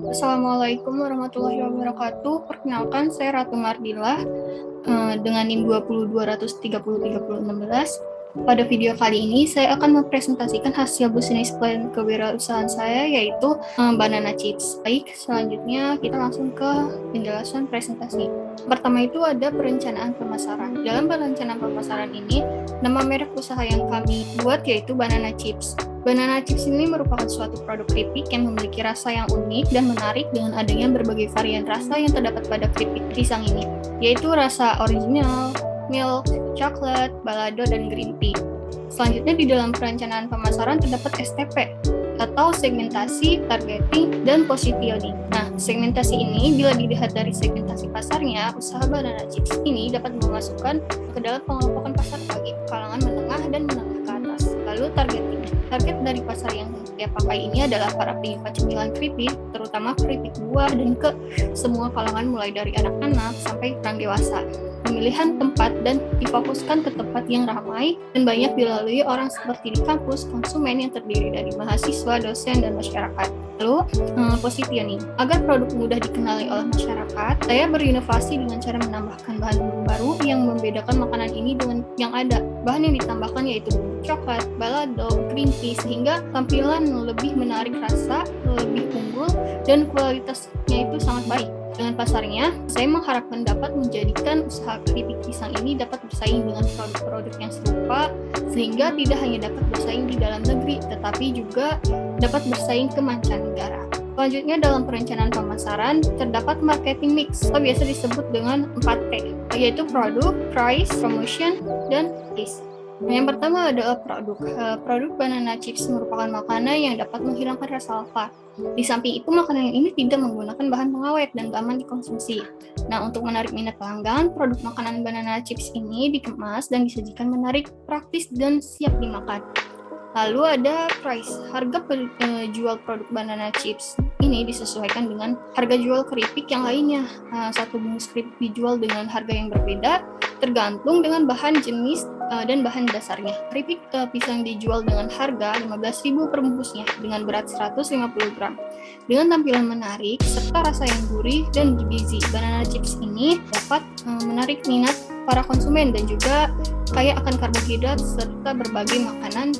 Assalamualaikum warahmatullahi wabarakatuh. Perkenalkan, saya Ratu Mardillah dengan NIM 202023030016. Pada video kali ini, saya akan mempresentasikan hasil bisnis plan kewirausahaan saya, yaitu Banana Chips. Baik, selanjutnya kita langsung ke penjelasan presentasi. Pertama itu ada perencanaan pemasaran. Dalam perencanaan pemasaran ini, nama merek usaha yang kami buat yaitu Banana Chips. Banana Chips ini merupakan suatu produk keripik yang memiliki rasa yang unik dan menarik dengan adanya berbagai varian rasa yang terdapat pada keripik pisang ini, yaitu rasa original, milk, coklat, balado, dan green tea. Selanjutnya di dalam perencanaan pemasaran terdapat STP atau segmentasi, targeting, dan positioning. Nah, segmentasi ini bila dilihat dari segmentasi pasarnya, usaha Banana Chips ini dapat memasukkan ke dalam pengelompokan pasar bagi kalangan menengah dan menengah ke atas. Lalu targeting. Target dari pasar yang dia pakai ini adalah para penyuka cemilan keripik, terutama keripik buah dan ke semua kalangan mulai dari anak-anak sampai orang dewasa. Pemilihan tempat dan difokuskan ke tempat yang ramai dan banyak dilalui orang seperti di kampus, konsumen yang terdiri dari mahasiswa, dosen, dan masyarakat. Lalu, positioning. Agar produk mudah dikenali oleh masyarakat, saya berinovasi dengan cara menambahkan bahan baru yang membedakan makanan ini dengan yang ada. Bahan yang ditambahkan yaitu bumbu coklat, balado, green tea, sehingga tampilan lebih menarik rasa, lebih unggul, dan kualitasnya itu sangat baik. Dengan pasarnya, saya mengharapkan dapat menjadikan usaha keripik pisang ini dapat bersaing dengan produk-produk yang serupa, sehingga tidak hanya dapat bersaing di dalam negeri, tetapi juga dapat bersaing ke mancanegara. Selanjutnya dalam perencanaan pemasaran, terdapat marketing mix, atau biasa disebut dengan 4P, yaitu produk, price, promotion, dan taste. Yang pertama adalah produk. Produk Banana Chips merupakan makanan yang dapat menghilangkan rasa lapar. Di samping itu, makanan ini tidak menggunakan bahan pengawet dan aman dikonsumsi. Nah, untuk menarik minat pelanggan, produk makanan Banana Chips ini dikemas dan disajikan menarik, praktis, dan siap dimakan. Lalu ada price. Harga jual produk Banana Chips ini disesuaikan dengan harga jual keripik yang lainnya. Satu bungkus keripik dijual dengan harga yang berbeda, tergantung dengan bahan jenis dan bahan dasarnya. Keripik pisang dijual dengan harga 15.000 per bungkusnya dengan berat 150 gram. Dengan tampilan menarik serta rasa yang gurih dan bergizi, Banana Chips ini dapat menarik minat para konsumen dan juga kaya akan karbohidrat serta berbagai makanan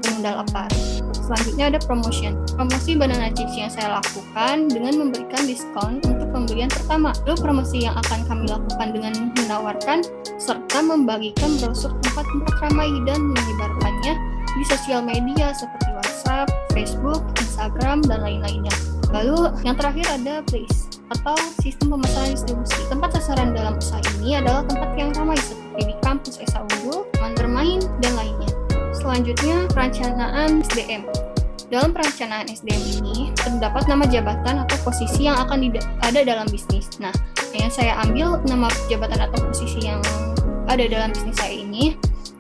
penunda lapar. Selanjutnya ada promotion. Promosi Banana Chips yang saya lakukan dengan memberikan diskon untuk pembelian pertama. Lalu promosi yang akan kami lakukan dengan menawarkan serta membagikan brosur tempat-tempat ramai dan menyebarkannya di sosial media seperti WhatsApp, Facebook, Instagram, dan lain-lainnya. Lalu yang terakhir ada place atau sistem pemasaran distribusi. Tempat sasaran dalam usaha ini adalah tempat yang ramai seperti di kampus Esa Unggul, taman bermain, dan lainnya. Selanjutnya, perencanaan SDM. Dalam perencanaan SDM ini, terdapat nama jabatan atau posisi yang akan ada dalam bisnis. Nah, yang saya ambil nama jabatan atau posisi yang ada dalam bisnis saya ini,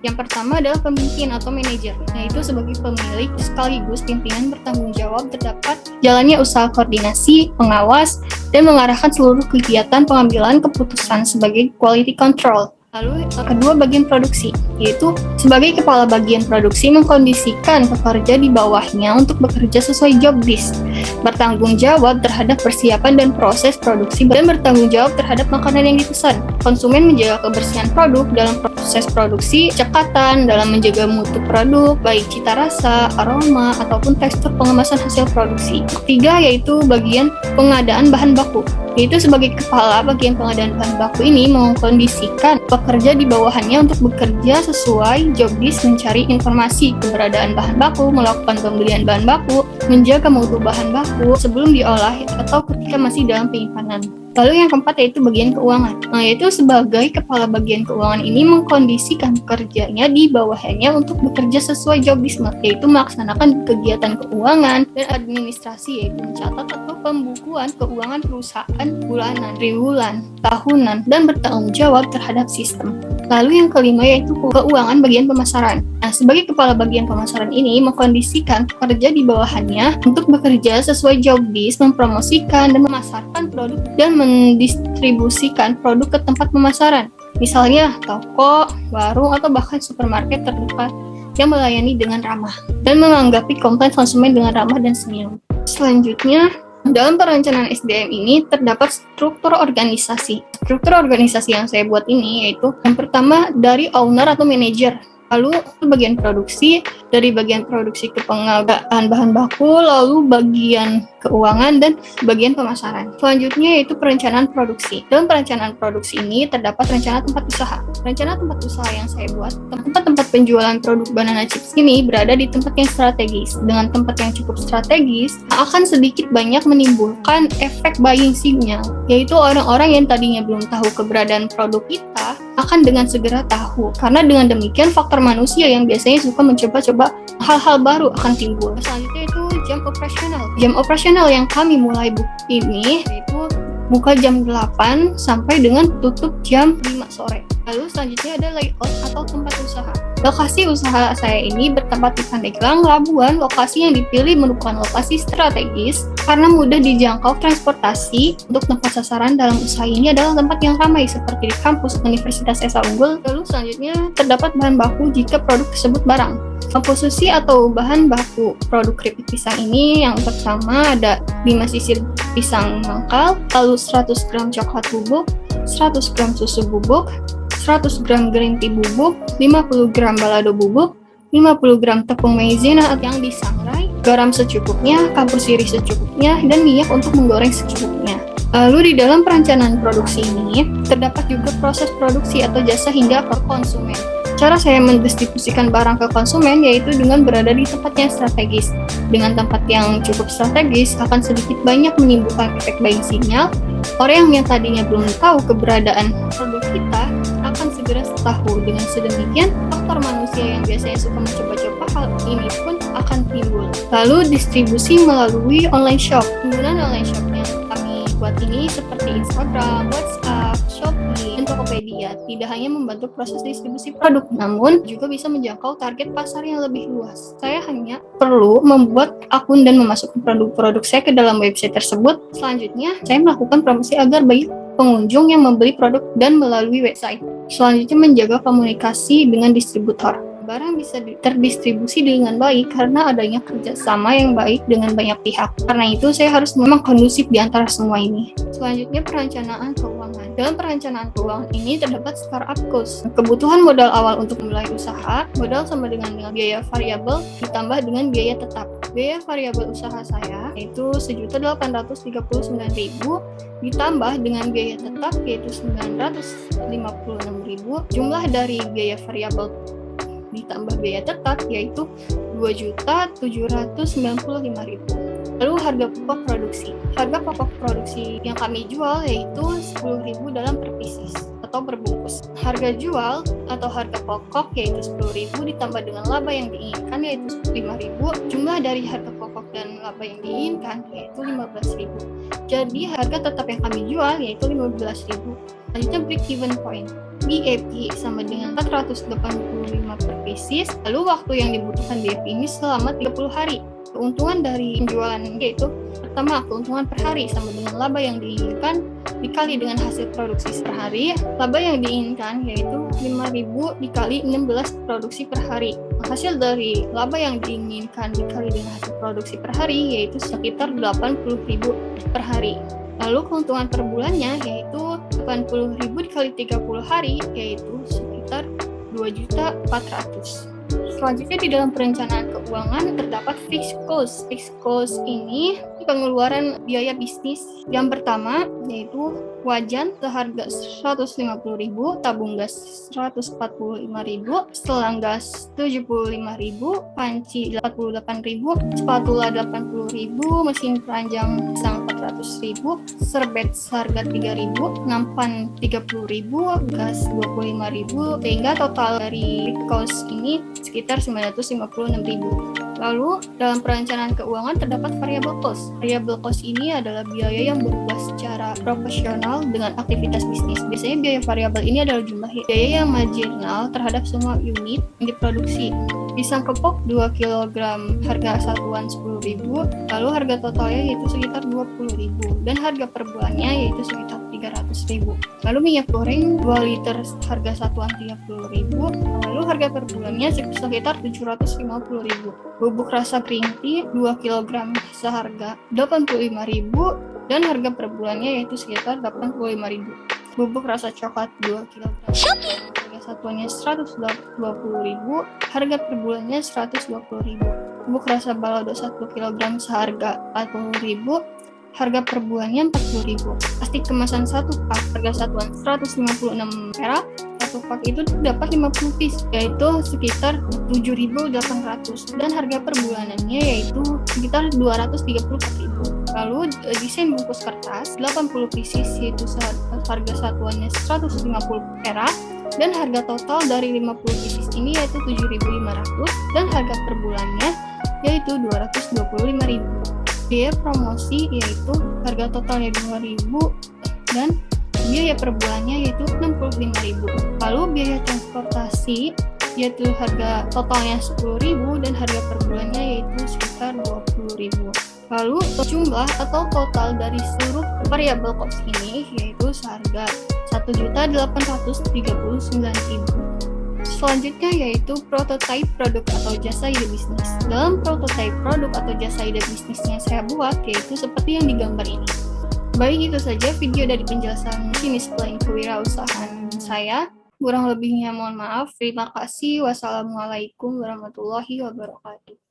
yang pertama adalah pemimpin atau manajer, yaitu sebagai pemilik sekaligus pimpinan bertanggung jawab terdapat jalannya usaha koordinasi, pengawas, dan mengarahkan seluruh kegiatan pengambilan keputusan sebagai quality control. Lalu kedua, bagian produksi, yaitu sebagai kepala bagian produksi mengkondisikan pekerja di bawahnya untuk bekerja sesuai job desk, bertanggung jawab terhadap persiapan dan proses produksi, dan bertanggung jawab terhadap makanan yang dipesan. Konsumen menjaga kebersihan produk dalam proses produksi, cekatan dalam menjaga mutu produk, baik cita rasa, aroma, ataupun tekstur pengemasan hasil produksi. Ketiga, yaitu bagian pengadaan bahan baku, yaitu sebagai kepala bagian pengadaan bahan baku ini mengkondisikan pekerja di bawahannya untuk bekerja sesuai job desk, mencari informasi keberadaan bahan baku, melakukan pembelian bahan baku, menjaga mutu bahan baku sebelum diolah atau ketika masih dalam penyimpanan. Lalu yang keempat yaitu bagian keuangan. Yaitu sebagai kepala bagian keuangan ini mengkondisikan pekerjanya di bawahnya untuk bekerja sesuai job desk, yaitu melaksanakan kegiatan keuangan dan administrasi, yaitu mencatat atau pembukuan keuangan perusahaan bulanan, triwulan, tahunan, dan bertanggung jawab terhadap sistem. Lalu yang kelima yaitu keuangan bagian pemasaran. Nah, sebagai kepala bagian pemasaran ini mengkondisikan pekerja di bawahannya untuk bekerja sesuai job desk, mempromosikan dan memasarkan produk dan mendistribusikan produk ke tempat pemasaran. Misalnya toko, warung, atau bahkan supermarket terdekat yang melayani dengan ramah dan menanggapi komplain konsumen dengan ramah dan senyum. Selanjutnya, Dalam perencanaan SDM ini terdapat struktur organisasi. Struktur organisasi yang saya buat ini yaitu yang pertama dari owner atau manajer, lalu bagian produksi, dari bagian produksi ke pengadaan bahan baku, lalu bagian keuangan, dan bagian pemasaran. Selanjutnya yaitu perencanaan produksi. Dalam perencanaan produksi ini terdapat rencana tempat usaha. Rencana tempat usaha yang saya buat, tempat-tempat penjualan produk banana chips ini berada di tempat yang strategis. Dengan tempat yang cukup strategis, akan sedikit banyak menimbulkan efek buying signal, yaitu orang-orang yang tadinya belum tahu keberadaan produk kita akan dengan segera tahu. Karena dengan demikian faktor manusia yang biasanya suka mencoba-coba hal-hal baru akan timbul. Selanjutnya itu jam operasional. Jam operasional yang kami mulai ini yaitu buka jam 8 sampai dengan tutup jam 5 sore. Lalu selanjutnya ada layout atau tempat usaha. Lokasi usaha saya ini bertempat di Pandeglang, Labuan. Lokasi yang dipilih merupakan lokasi strategis karena mudah dijangkau transportasi. Untuk tempat sasaran dalam usaha ini adalah tempat yang ramai seperti di kampus Universitas Esa Unggul. Lalu selanjutnya terdapat bahan baku jika produk tersebut barang. Komposisi atau bahan baku produk keripik pisang ini yang pertama ada 5 sisir pisang mangkal, lalu 100 gram coklat bubuk, 100 gram susu bubuk, 100 gram green tea bubuk, 50 gram balado bubuk, 50 gram tepung maizena yang disangrai, garam secukupnya, kapur sirih secukupnya, dan minyak untuk menggoreng secukupnya. Lalu di dalam perencanaan produksi ini terdapat juga proses produksi atau jasa hingga ke konsumen. Cara saya mendistribusikan barang ke konsumen yaitu dengan berada di tempat yang strategis. Dengan tempat yang cukup strategis akan sedikit banyak menimbulkan efek buying signal. Orang yang tadinya belum tahu keberadaan produk kita akan segera tahu. Dengan sedemikian, faktor manusia yang biasanya suka mencoba-coba hal ini pun akan timbul. Lalu distribusi melalui online shop. Penggunaan online shop yang kami buat ini seperti Instagram, WhatsApp, Shopee, dan Tokopedia tidak hanya membantu proses distribusi produk, namun juga bisa menjangkau target pasar yang lebih luas. Saya hanya perlu membuat akun dan memasukkan produk-produk saya ke dalam website tersebut. Selanjutnya, saya melakukan promosi agar banyak pengunjung yang membeli produk dan melalui website. Selanjutnya, menjaga komunikasi dengan distributor. Barang bisa terdistribusi dengan baik karena adanya kerjasama yang baik dengan banyak pihak. Karena itu, saya harus memang kondusif di antara semua ini. Selanjutnya, perencanaan keuangan. Dalam perencanaan keuangan ini terdapat startup cost. Kebutuhan modal awal untuk memulai usaha, modal sama dengan biaya variabel ditambah dengan biaya tetap. Biaya variabel usaha saya yaitu Rp1.839.000 ditambah dengan biaya tetap yaitu Rp956.000. Jumlah dari biaya variabel ditambah biaya tetap yaitu Rp2.795.000. Lalu harga pokok produksi. Harga pokok produksi yang kami jual yaitu Rp10.000 dalam per pieces atau berbungkus. Harga jual atau harga pokok yaitu Rp10.000 ditambah dengan laba yang diinginkan yaitu Rp5.000. Jumlah dari harga pokok dan laba yang diinginkan yaitu Rp15.000. Jadi harga tetap yang kami jual yaitu Rp15.000. Selanjutnya break even point. BEP sama dengan 485 per pieces. Lalu waktu yang dibutuhkan BEP ini selama 30 hari. Keuntungan dari penjualan yaitu pertama keuntungan per hari sama dengan laba yang diinginkan dikali dengan hasil produksi per hari. Laba yang diinginkan yaitu 5.000 dikali 16 produksi per hari. Hasil dari laba yang diinginkan dikali dengan hasil produksi per hari yaitu sekitar 80.000 per hari. Lalu keuntungan per bulannya yaitu 80.000 dikali 30 hari yaitu sekitar 2.400.000. Selanjutnya di dalam perencanaan keuangan terdapat fixed cost. Fixed cost ini pengeluaran biaya bisnis. Yang pertama yaitu wajan seharga Rp150.000, tabung gas Rp145.000, setelan gas Rp75.000, panci Rp48.000, spatula Rp80.000, mesin keranjang pisang Rp400.000, serbet seharga Rp3.000, nampan Rp30.000, gas Rp25.000, sehingga total dari cost ini sekitar Rp956.000. Lalu, dalam perencanaan keuangan terdapat variable cost. Variable cost ini adalah biaya yang berubah secara proporsional dengan aktivitas bisnis. Biasanya biaya variabel ini adalah jumlah biaya yang marginal terhadap semua unit yang diproduksi. Pisang kepok 2 kg harga satuan Rp10.000, lalu harga totalnya yaitu sekitar Rp20.000 dan harga per bulannya yaitu sekitar Rp300.000. Lalu minyak goreng 2 liter harga satuan Rp30.000, lalu harga per bulannya sekitar Rp750.000. bubuk rasa green tea 2 kg seharga 85.000 dan harga per bulannya yaitu sekitar 85.000. Bubuk rasa coklat 2 kg harga satuannya 120.000, harga per bulannya 120.000. Bubuk rasa balado 1 kg seharga 40.000, harga per bulannya 40.000. Plastik kemasan 1 pak harga satuan 156 perak. Satu pak itu dapat 50 piece, yaitu sekitar 7.800 dan harga per bulanannya yaitu sekitar 234.000. Lalu desain bungkus kertas 80 pieces yaitu harga satuannya 150 perak dan harga total dari 50 pieces ini yaitu 7.500 dan harga per bulannya yaitu 225.000. Biaya promosi yaitu harga totalnya 2.000 dan biaya per bulannya yaitu 65.000. Lalu biaya transportasi yaitu harga totalnya 10.000 dan harga per bulannya yaitu sekitar 20.000. Lalu jumlah atau total dari seluruh variabel cost ini yaitu seharga 1.839.000. Selanjutnya yaitu prototipe produk atau jasa ide bisnis. Dalam prototipe produk atau jasa ide bisnisnya saya buat yaitu seperti yang digambar ini. Baik, itu saja video dari penjelasan bisnis plan kewirausahaan saya. Kurang lebihnya mohon maaf. Terima kasih. Wassalamualaikum warahmatullahi wabarakatuh.